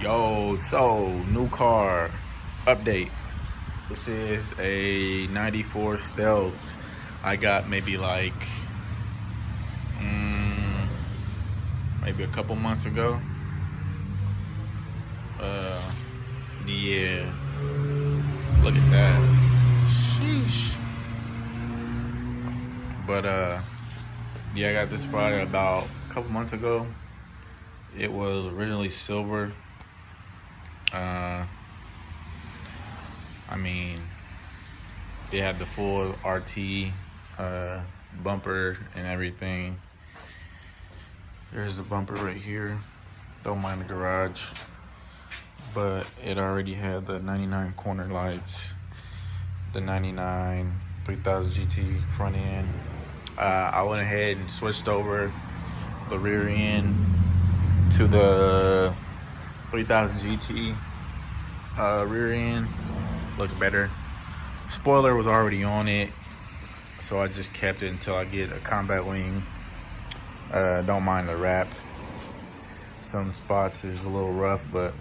Yo, so new car update. This is a 94 Stealth. I got maybe maybe a couple months ago. Uh, yeah, look at that. Sheesh. But yeah, I got this probably about a couple months ago. It was originally silver. Uh, I mean, it had the full RT bumper and everything. There's the bumper right here. Don't mind the garage. But it already had the 99 corner lights, the 99 3000 GT front end. I went ahead and switched over the rear end to the 3000 GT rear end. Looks better. Spoiler was already on it, so I just kept it until I get a combat wing. Don't mind the wrap. Some spots is a little rough, but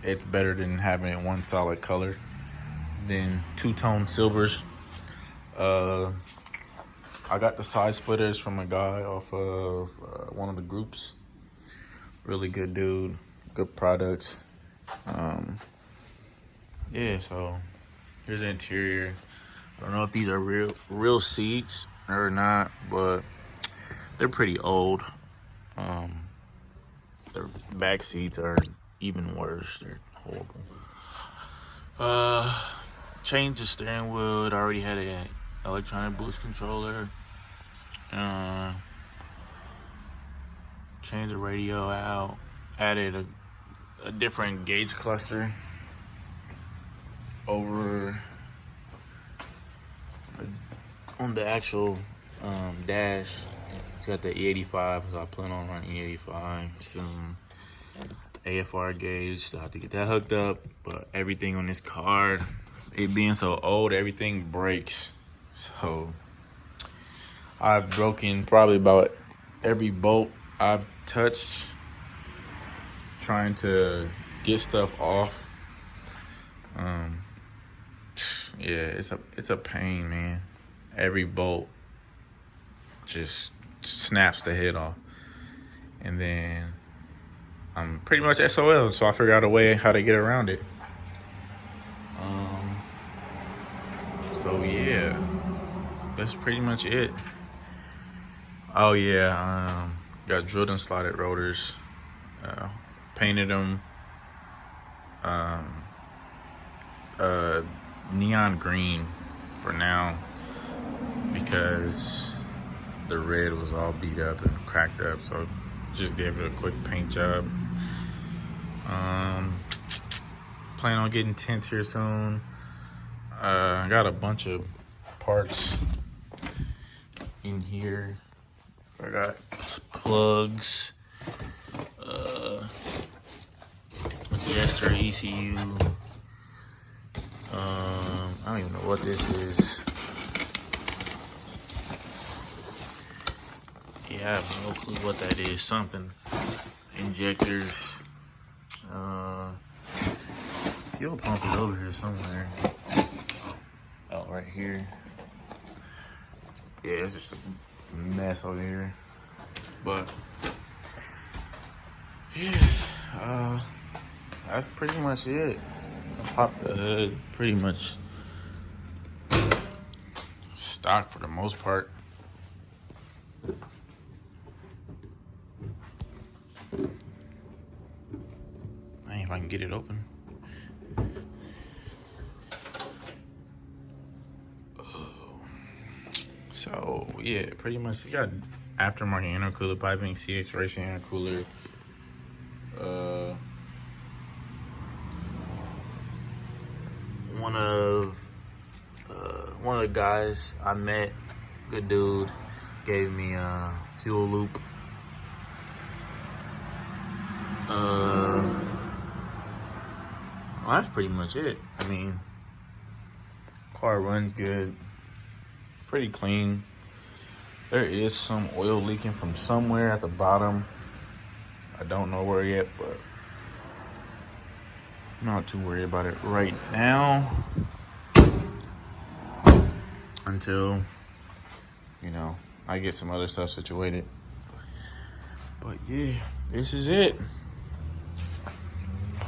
it's better than having it one solid color than two-tone silvers. I got the side splitters from a guy off of one of the groups. Really good dude, good products. Yeah, so here's the interior. I don't know if these are real seats or not, but they're pretty old. Their back seats are even worse. They're horrible. Changed the steering wheel. It already had a electronic boost controller. Changed the radio out. Added a different gauge cluster over on the actual dash. It's got the E85, so I plan on running E85 soon. AFR gauge, so I have to get that hooked up. But everything on this car, it being so old, everything breaks. So I've broken probably about every bolt I've touched trying to get stuff off. Yeah, it's a pain, man. Every bolt just snaps the head off, and then I'm pretty much SOL. So I figured out a way how to get around it. So yeah, that's pretty much it. Oh yeah, got drilled and slotted rotors. Painted them neon green for now because the red was all beat up and cracked up, so just gave it a quick paint job. Plan on getting tints here soon. I got a bunch of parts in here. I got plugs, adjuster ECU. I don't even know what this is. Yeah, I have no clue what that is. Something. Injectors. Fuel pump is over here somewhere. Oh, right here. Yeah, it's just a mess over here. But yeah, that's pretty much it. I popped the hood, pretty much stock for the most part. I ain't if I can get it open. So yeah, pretty much you got aftermarket intercooler piping, CX racing intercooler. One of the guys I met, good dude, gave me a fuel loop. Well, that's pretty much it. I mean, car runs good, pretty clean. There is some oil leaking from somewhere at the bottom. I don't know where yet, but I'm not too worried about it right now until, you know, I get some other stuff situated. But yeah, this is it.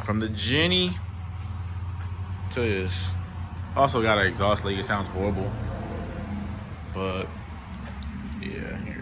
From the Genny to this. Also got an exhaust leak. It sounds horrible. But yeah, here.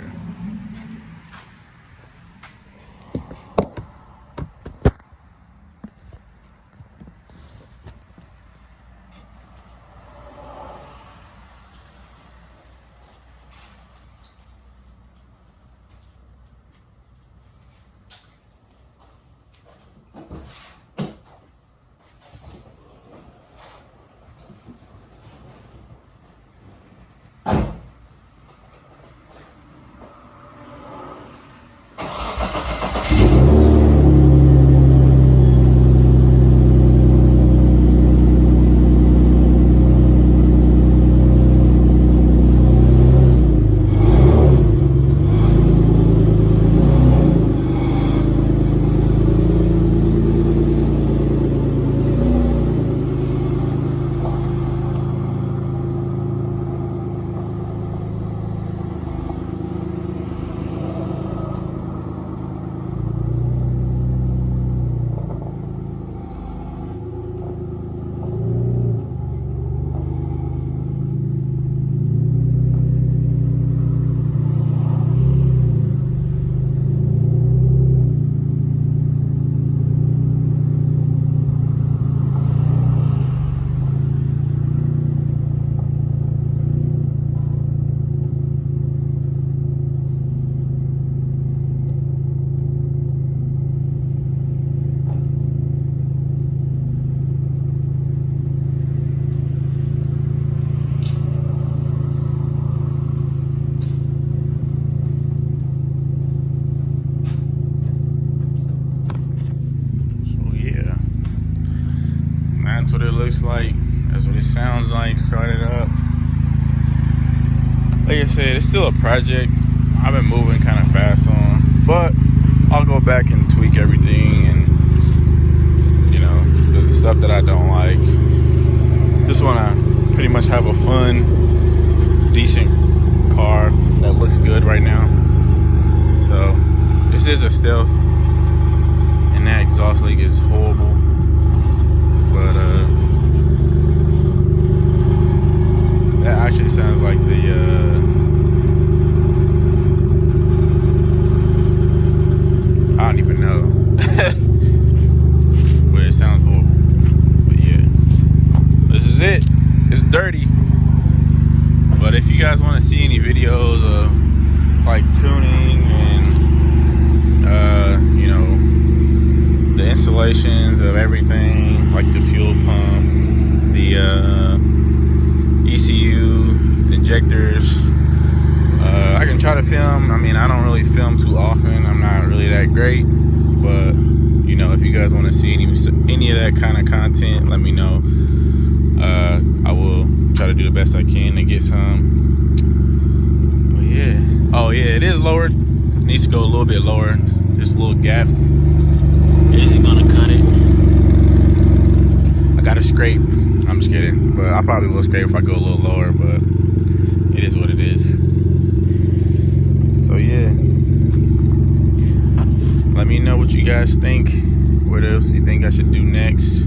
That's what it looks like. That's what it sounds like. Started up. Like I said, it's still a project. I've been moving kind of fast on, but I'll go back and tweak everything, and you know, the stuff that I don't like. Just want to pretty much have a fun, decent car that looks good right now. So this is a stealth, and that exhaust leak is horrible. But that actually sounds like the I don't even know. But it sounds horrible. But yeah, this is it. It's dirty. But if you guys want to see any videos of like tuning and you know, the installations of everything, like the fuel pump, the ECU, injectors, I can try to film. I mean, I don't really film too often. I'm not really that great, but you know, if you guys want to see any of that kind of content, let me know. I will try to do the best I can to get some. But yeah, oh yeah, it is lowered. It needs to go a little bit lower. This little gap. Is he gonna cut it? I gotta scrape. I'm just kidding, but I probably will scrape if I go a little lower, but it is what it is. So yeah, let me know what you guys think. What else you think I should do next?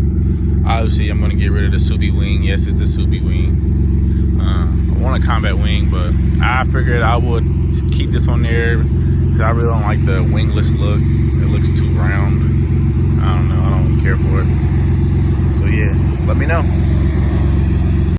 Obviously, I'm gonna get rid of the Subi wing. Yes, it's a Subi wing. I want a combat wing, but I figured I would keep this on there because I really don't like the wingless look. It looks too round. I don't know. I don't care for it. So yeah, let me know.